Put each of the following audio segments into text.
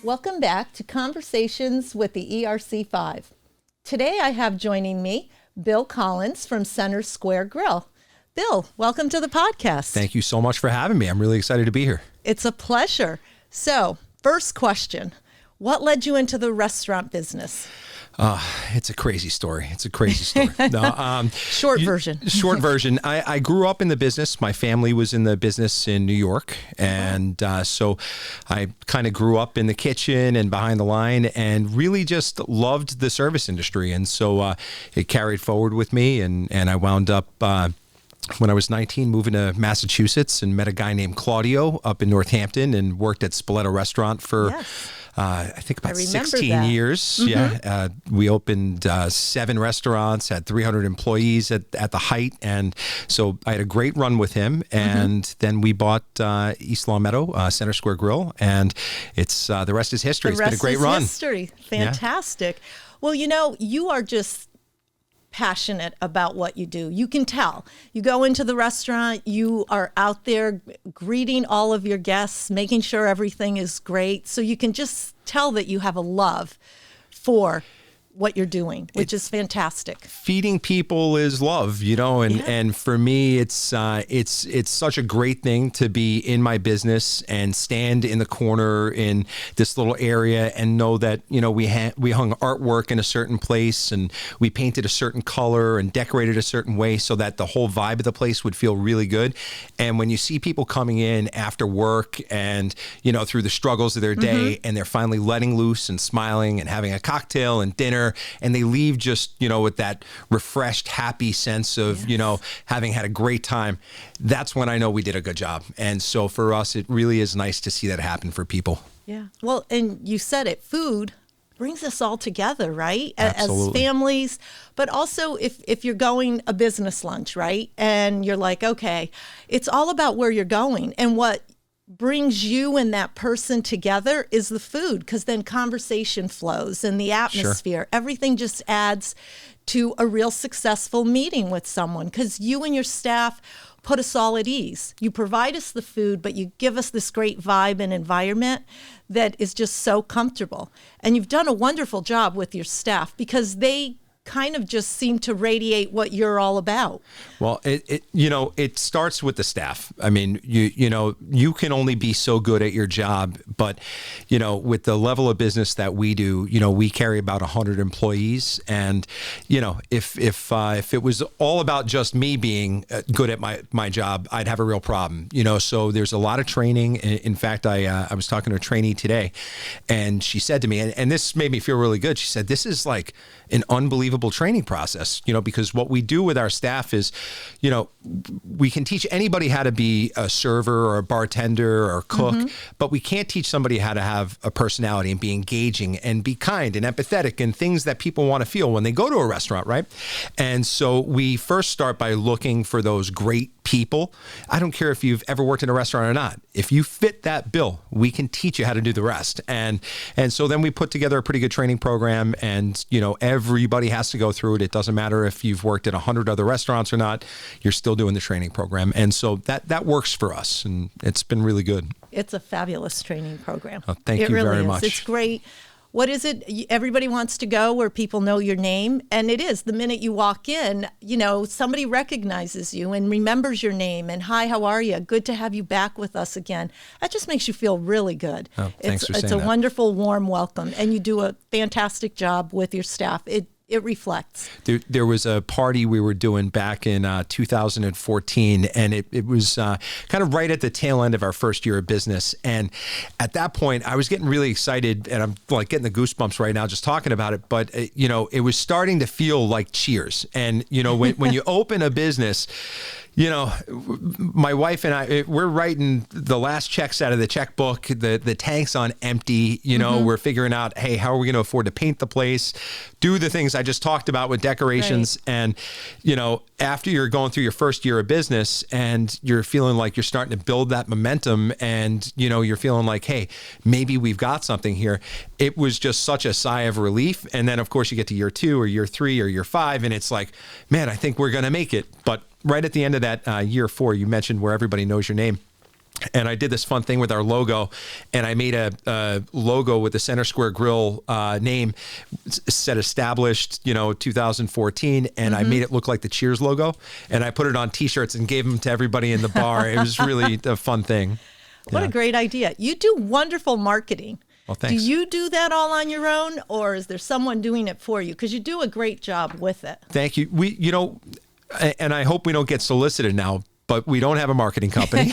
Welcome back to Conversations with the ERC5. Today I have joining me Bill Collins from Center Square Grill. Bill, welcome to the podcast. Thank you so much for having me. I'm really excited to be here. It's a pleasure. So, first question, what led you into the restaurant business? It's a crazy story. No, Short version. Short version. I grew up in the business. My family was in the business in New York. And so I kind of grew up in the kitchen and behind the line and really just loved the service industry. And so it carried forward with me. And I wound up, when I was 19, moving to Massachusetts and met a guy named Claudio up in Northampton and worked at Spoleto Restaurant for... Yes. I think about 16 that. years. Mm-hmm. Yeah. We opened 7 restaurants, had 300 employees at the height. And so I had a great run with him. And then we bought East Long Meadow, Center Square Grill. And it's the rest is history. It's been a great run. History. Fantastic. Yeah. Well, you know, you are just passionate about what you do. You can tell. You go into the restaurant, you are out there greeting all of your guests, making sure everything is great. So you can just tell that you have a love for what you're doing, which is fantastic. Feeding people is love, you know, and for me, it's such a great thing to be in my business and stand in the corner in this little area and know that, you know, we hung artwork in a certain place and we painted a certain color and decorated a certain way so that the whole vibe of the place would feel really good. And when you see people coming in after work and, you know, through the struggles of their day and they're finally letting loose and smiling and having a cocktail and dinner, and they leave just, you know, with that refreshed, happy sense of, you know, having had a great time. That's when I know we did a good job. And so for us, it really is nice to see that happen for people. Yeah. Well, and you said it, food brings us all together, right? Absolutely. As families, but also if you're going a business lunch, right? And you're like, okay, it's all about where you're going and what brings you and that person together is the food, because then conversation flows and the atmosphere, everything just adds to a real successful meeting with someone, because you and your staff put us all at ease. You provide us the food, but you give us this great vibe and environment that is just so comfortable. And you've done a wonderful job with your staff because they kind of just seem to radiate what you're all about. Well, it starts with the staff. I mean, you can only be so good at your job, but, you know, with the level of business that we do, you know, we carry about 100 employees. And, you know, if it was all about just me being good at my job, I'd have a real problem, you know, so there's a lot of training. In fact, I was talking to a trainee today and she said to me, and this made me feel really good. She said, this is like an unbelievable training process, you know, because what we do with our staff is, you know, we can teach anybody how to be a server or a bartender or a cook, but we can't teach somebody how to have a personality and be engaging and be kind and empathetic and things that people want to feel when they go to a restaurant, right? And so we first start by looking for those great people. I don't care if you've ever worked in a restaurant or not. If you fit that bill, we can teach you how to do the rest. And so then we put together a pretty good training program, and, you know, everybody has to go through it. It doesn't matter if you've worked at 100 other restaurants or not, you're still doing the training program. And so that works for us, and it's been really good. It's a fabulous training program. Oh, thank you very much. It's great. What is it? Everybody wants to go where people know your name. And it is. The minute you walk in, you know, somebody recognizes you and remembers your name and, hi, how are you? Good to have you back with us again. That just makes you feel really good. Oh, thanks for saying that. It's a wonderful, warm welcome. And you do a fantastic job with your staff. It reflects. There was a party we were doing back in 2014, and it was kind of right at the tail end of our first year of business. And at that point, I was getting really excited, and I'm like getting the goosebumps right now just talking about it. But, you know, it was starting to feel like Cheers. And, you know, when you open a business, you know, my wife and I, we're writing the last checks out of the checkbook, the tank's on empty, you know, we're figuring out, hey, how are we going to afford to paint the place, do the things I just talked about with decorations. Right. And, you know, after you're going through your first year of business and you're feeling like you're starting to build that momentum and, you know, you're feeling like, hey, maybe we've got something here. It was just such a sigh of relief. And then, of course, you get to year 2 or year 3 or year 5, and it's like, man, I think we're going to make it. But right at the end of that year 4, you mentioned where everybody knows your name. And I did this fun thing with our logo, and I made a logo with the Center Square Grill name, said established, 2014, and I made it look like the Cheers logo, and I put it on T-shirts and gave them to everybody in the bar. It was really a fun thing. What a great idea. You do wonderful marketing. Well, thanks. Do you do that all on your own, or is there someone doing it for you? Because you do a great job with it. Thank you. And I hope we don't get solicited now, but we don't have a marketing company.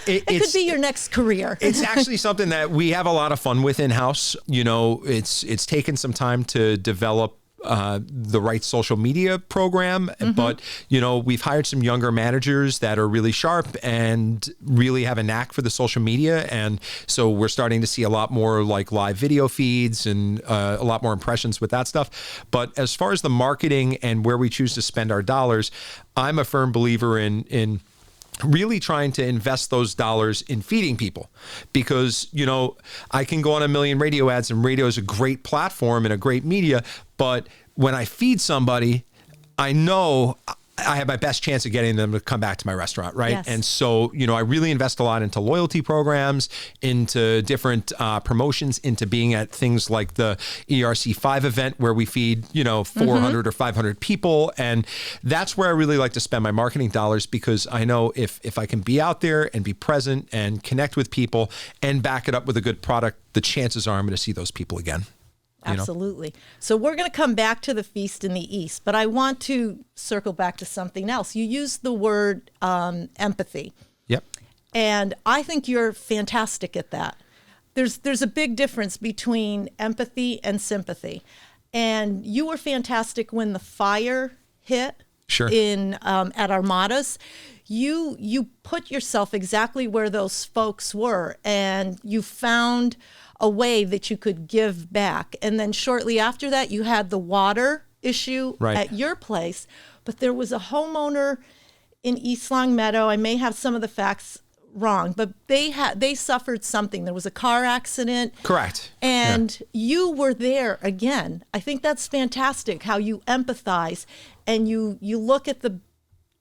It could be your next career. It's actually something that we have a lot of fun with in-house. It's taken some time to develop the right social media program, but we've hired some younger managers that are really sharp and really have a knack for the social media, and so we're starting to see a lot more like live video feeds and a lot more impressions with that stuff. But as far as the marketing and where we choose to spend our dollars, I'm a firm believer in really trying to invest those dollars in feeding people, because, I can go on a million radio ads, and radio is a great platform and a great media. But when I feed somebody, I know I have my best chance of getting them to come back to my restaurant, right? Yes. And so, I really invest a lot into loyalty programs, into different promotions, into being at things like the ERC5 event where we feed, 400 or 500 people. And that's where I really like to spend my marketing dollars, because I know if I can be out there and be present and connect with people and back it up with a good product, the chances are I'm going to see those people again. Absolutely. So we're going to come back to the Feast in the East, but I want to circle back to something else. You used the word empathy. Yep. And I think you're fantastic at that. There's a big difference between empathy and sympathy. And you were fantastic when the fire hit. Sure. At Armadas. You put yourself exactly where those folks were, and you found a way that you could give back. And then shortly after that, you had the water issue at your place, but there was a homeowner in East Long Meadow. I may have some of the facts wrong, but they suffered something. There was a car accident. Correct. And you were there again. I think that's fantastic how you empathize and you look at the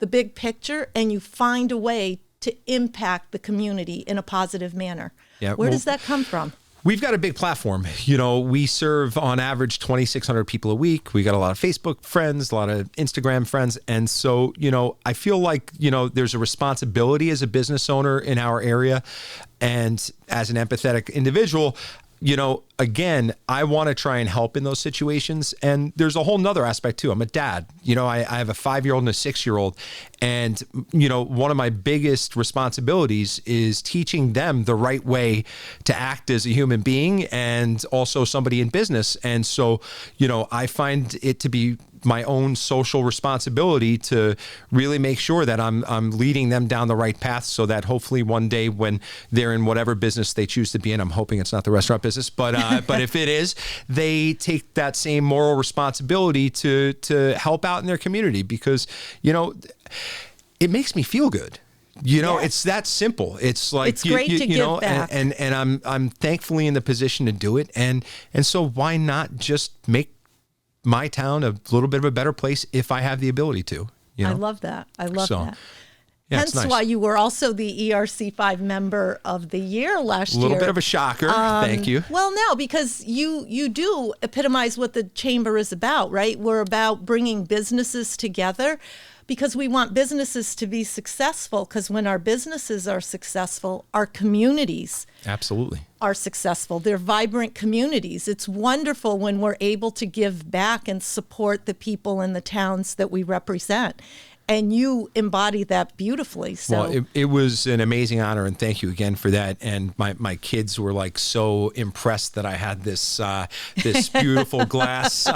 big picture and you find a way to impact the community in a positive manner. Yeah. Where does that come from? We've got a big platform. We serve on average 2,600 people a week. We got a lot of Facebook friends, a lot of Instagram friends. And so, I feel like, there's a responsibility as a business owner in our area. And as an empathetic individual, again, I want to try and help in those situations. And there's a whole nother aspect too. I'm a dad. I have a 5-year-old and a 6-year-old. And, one of my biggest responsibilities is teaching them the right way to act as a human being and also somebody in business. And so, I find it to be my own social responsibility to really make sure that I'm leading them down the right path, so that hopefully one day when they're in whatever business they choose to be in, I'm hoping it's not the restaurant business, but if it is, they take that same moral responsibility to help out in their community, because it makes me feel good. It's that simple. It's like it's great to give back. And I'm thankfully in the position to do it, and so why not just make my town a little bit of a better place if I have the ability to. I love that. I love that. Yeah, Hence nice. why you were also the ERC5 Member of the Year last year. A little bit of a shocker. Thank you. Well, no, because you do epitomize what the chamber is about, right? We're about bringing businesses together, because we want businesses to be successful, because when our businesses are successful, our communities absolutely are successful. They're vibrant communities. It's wonderful when we're able to give back and support the people in the towns that we represent. And you embody that beautifully. So well, it was an amazing honor, and thank you again for that. And my kids were like so impressed that I had this this beautiful glass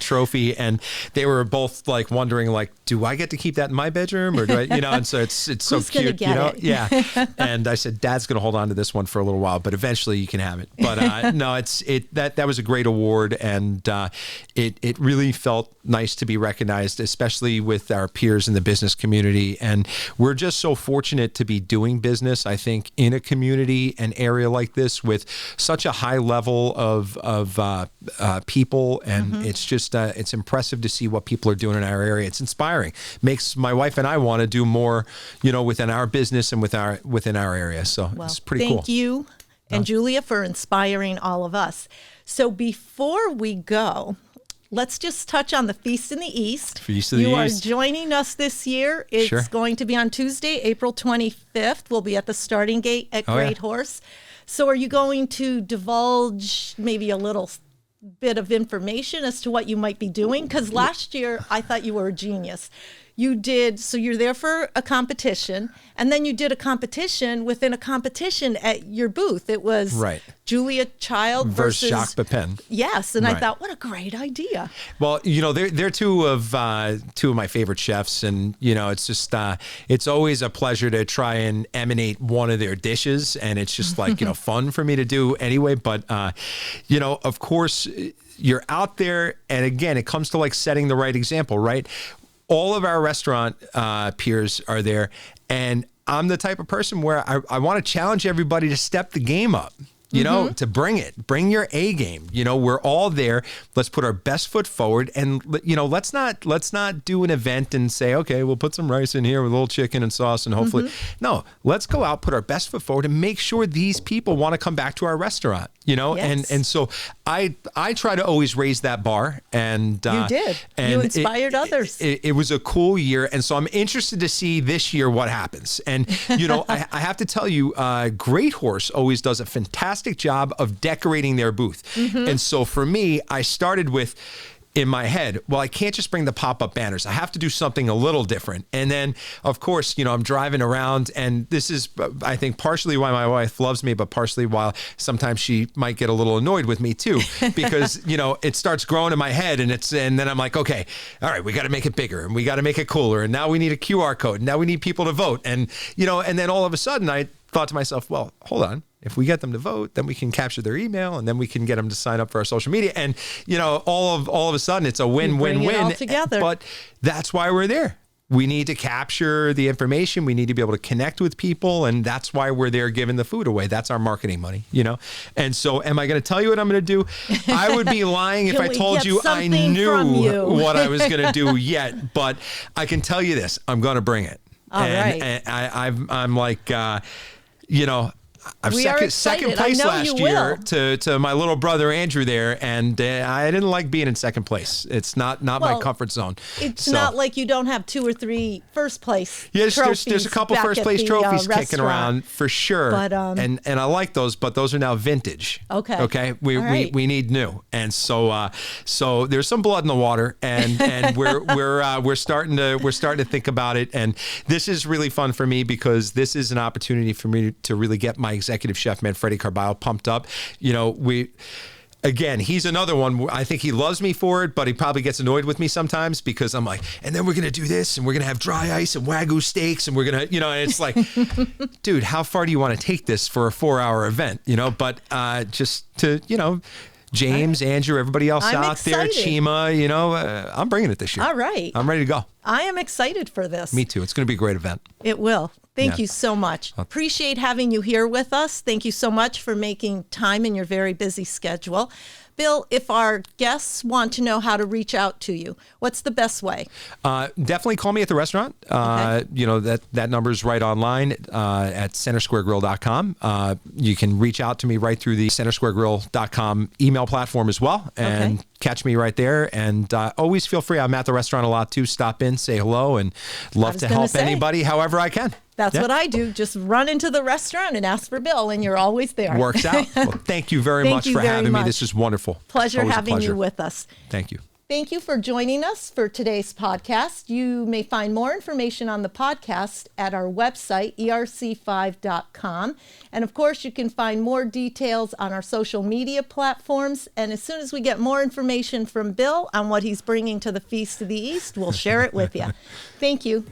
trophy, and they were both like wondering, like, do I get to keep that in my bedroom, or do I, And so it's so Who's cute, get it? Yeah. And I said, Dad's going to hold on to this one for a little while, but eventually you can have it. But no, that was a great award, and it really felt nice to be recognized, especially with our peers peers in the business community. And we're just so fortunate to be doing business, I think, in a community, an area like this with such a high level of people. And it's just, it's impressive to see what people are doing in our area. It's inspiring. Makes my wife and I want to do more, within our business and within our area. So it's pretty cool. Thank you and Julia for inspiring all of us. So before we go, let's just touch on the Feast in the East. Feast of the East. You are joining us this year. It's going to be on Tuesday, April 25th. We'll be at the starting gate at Great Horse. So are you going to divulge maybe a little bit of information as to what you might be doing? Because last year, I thought you were a genius. So you're there for a competition, and then you did a competition within a competition at your booth. It was Julia Child versus Jacques Pepin. Yes, and I thought, what a great idea. Well, they're two of my favorite chefs, and it's just it's always a pleasure to try and emanate one of their dishes, and it's just like fun for me to do anyway. But of course, you're out there, and again, it comes to like setting the right example, right? All of our restaurant peers are there, and I'm the type of person where I want to challenge everybody to step the game up, to bring your A game. We're all there. Let's put our best foot forward, and let's not do an event and say, okay, we'll put some rice in here with a little chicken and sauce, and hopefully, no, let's go out, put our best foot forward, and make sure these people want to come back to our restaurant. And so I try to always raise that bar, and you did. And you inspired others. It was a cool year, and so I'm interested to see this year what happens. And I have to tell you, Great Horse always does a fantastic job of decorating their booth. And so for me, I started with, in my head, well, I can't just bring the pop-up banners. I have to do something a little different. And then, of course, I'm driving around, and this is, I think, partially why my wife loves me, but partially why sometimes she might get a little annoyed with me too, because, it starts growing in my head, and then I'm like, okay, all right, we got to make it bigger, and we got to make it cooler, and now we need a QR code, and now we need people to vote. And, and then all of a sudden I thought to myself, well, hold on. If we get them to vote, then we can capture their email, and then we can get them to sign up for our social media. And, all of a sudden it's a win-win-win. All together. But that's why we're there. We need to capture the information. We need to be able to connect with people. And that's why we're there giving the food away. That's our marketing money, And so am I going to tell you what I'm going to do? I would be lying if I told you I knew what I was going to do yet. But I can tell you this, I'm going to bring it. All right. And I'm like, I'm second place last year to my little brother Andrew there, and I didn't like being in second place. It's not my comfort zone. It's not like you don't have 2 or 3 first place. Yes, there's a couple first place trophies kicking around for sure, but, and I like those, but those are now vintage. Okay. We need new, and so there's some blood in the water, and we're starting to think about it, and this is really fun for me because this is an opportunity for me to really get my executive chef, Manfredi Carballo, pumped up. Again, he's another one. I think he loves me for it, but he probably gets annoyed with me sometimes because I'm like, and then we're going to do this, and we're going to have dry ice and Wagyu steaks, and we're going to, and it's like, dude, how far do you want to take this for a 4-hour event? But just to, James, Andrew, everybody else out there, Chima, I'm bringing it this year. All right. I'm ready to go. I am excited for this. Me too. It's going to be a great event. It will. Thank you so much. Appreciate having you here with us. Thank you so much for making time in your very busy schedule. Bill, if our guests want to know how to reach out to you, what's the best way? Definitely call me at the restaurant. That number is right online at centersquaregrill.com. You can reach out to me right through the centersquaregrill.com email platform as well, and catch me right there. And always feel free. I'm at the restaurant a lot too. Stop in, say hello, and love to help anybody however I can. That's what I do. Just run into the restaurant and ask for Bill, and you're always there. Works out. Well, thank you very much for having me. This is wonderful. Pleasure having you with us. Thank you. Thank you for joining us for today's podcast. You may find more information on the podcast at our website, ERC5.com. And of course, you can find more details on our social media platforms. And as soon as we get more information from Bill on what he's bringing to the Feast of the East, we'll share it with you. Thank you.